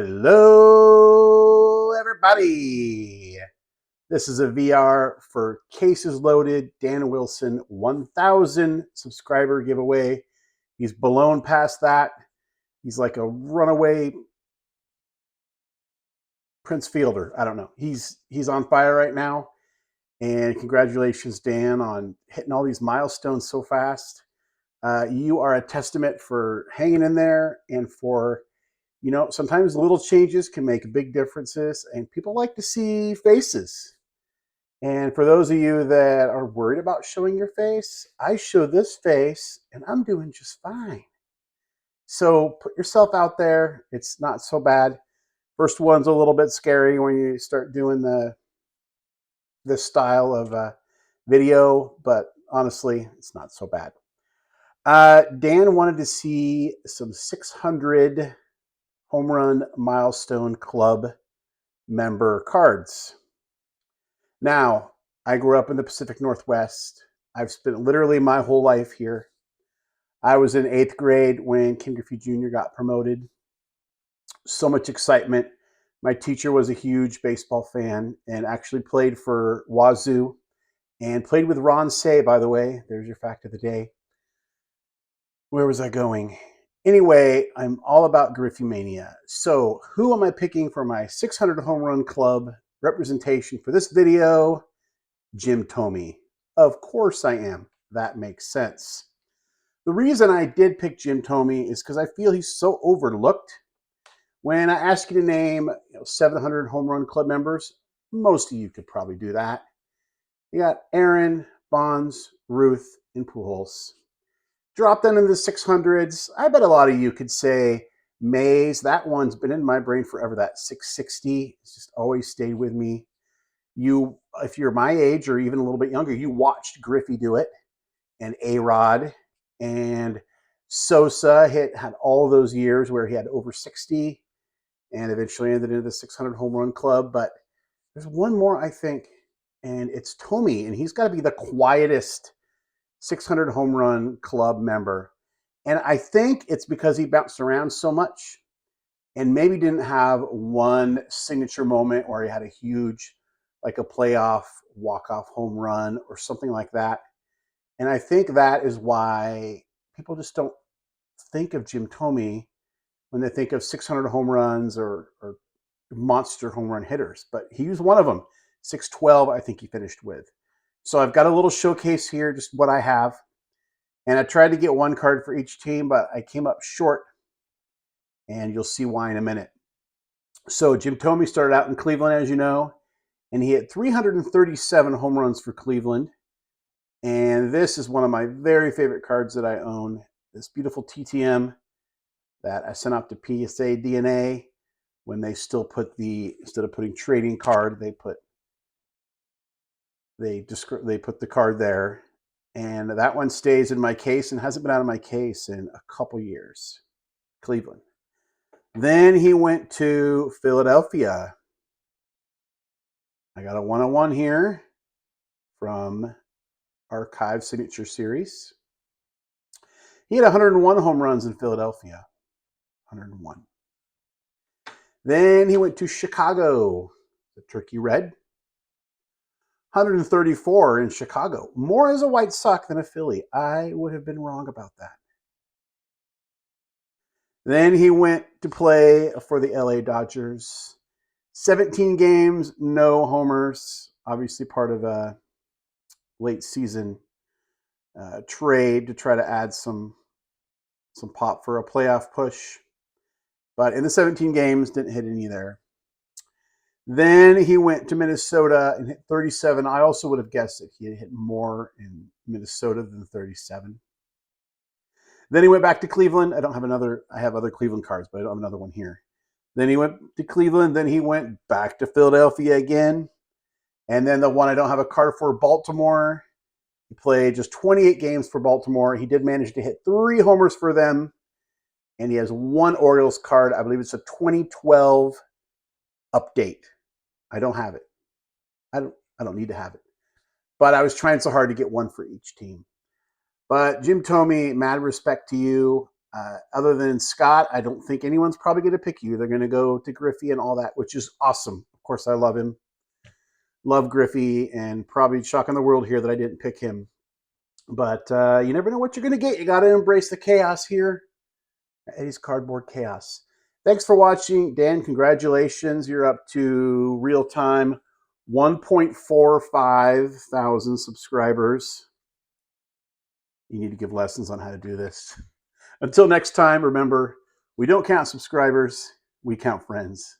Hello, everybody. This is a VR for Cases Loaded Dan Wilson 1,000 subscriber giveaway. He's blown past that. He's like a runaway Prince Fielder. I don't know. He's on fire right now. And congratulations, Dan, on hitting all these milestones so fast. You are a testament for hanging in there and for sometimes little changes can make big differences, and people like to see faces. And for those of you that are worried about showing your face, I show this face and I'm doing just fine. So put yourself out there. It's not so bad. First one's a little bit scary when you start doing this style of video, but honestly, it's not so bad. Dan wanted to see some 600 home run milestone club member cards. Now, I grew up in the Pacific Northwest. I've spent literally my whole life here. I was in 8th grade when Ken Griffey Jr. got promoted. So much excitement. My teacher was a huge baseball fan and actually played for Wazoo and played with Ron Say, by the way. There's your fact of the day. Where was I going? Anyway, I'm all about Griffey Mania. So who am I picking for my 600 home run club representation for this video? Jim Thome. Of course I am. That makes sense. The reason I did pick Jim Thome is because I feel he's so overlooked. When I ask you to name 700 home run club members, most of you could probably do that. You got Aaron, Bonds, Ruth, and Pujols. Drop down into the 600s. I bet a lot of you could say Mays. That one's been in my brain forever. That 660. It's just always stayed with me. If you're my age or even a little bit younger, you watched Griffey do it, and A-Rod, and Sosa had all those years where he had over 60 and eventually ended into the 600 home run club. But there's one more, I think, and it's Thome, and he's got to be the quietest 600 home run club member. And I think it's because he bounced around so much and maybe didn't have one signature moment where he had a huge, like a playoff walk-off home run or something like that. And I think that is why people just don't think of Jim Thome when they think of 600 home runs or monster home run hitters. But he was one of them. 612, I think he finished with. So I've got a little showcase here, just what I have. And I tried to get one card for each team, but I came up short. And you'll see why in a minute. So Jim Thome started out in Cleveland, as you know, and he hit 337 home runs for Cleveland. And this is one of my very favorite cards that I own. This beautiful TTM that I sent off to PSA DNA when they still put instead of putting trading card, they put the card there. And that one stays in my case and hasn't been out of my case in a couple years. Cleveland. Then he went to Philadelphia. I got a one-on-one here from Archive Signature Series. He had 101 home runs in Philadelphia. 101. Then he went to Chicago, the Turkey Red. 134 in Chicago. More as a White Sox than a Philly. I would have been wrong about that. Then he went to play for the LA Dodgers. 17 games, no homers. Obviously part of a late season trade to try to add some pop for a playoff push. But in the 17 games, didn't hit any there. Then he went to Minnesota and hit 37. I also would have guessed that he had hit more in Minnesota than 37. Then he went back to Cleveland. I have other Cleveland cards, but I don't have another one here. Then he went to Cleveland. Then he went back to Philadelphia again. And then the one I don't have a card for, Baltimore. He played just 28 games for Baltimore. He did manage to hit 3 homers for them. And he has one Orioles card. I believe it's a 2012 update. I don't have it. I don't need to have it. But I was trying so hard to get one for each team. But Jim Thome, mad respect to you. Other than Scott, I don't think anyone's probably going to pick you. They're going to go to Griffey and all that, which is awesome. Of course, I love him. Love Griffey, and probably shocking the world here that I didn't pick him. But you never know what you're going to get. You got to embrace the chaos here. Eddy's Cardboard Chaos. Thanks for watching. Dan, congratulations. You're up to real-time 1.45 thousand subscribers. You need to give lessons on how to do this. Until next time, remember, we don't count subscribers, we count friends.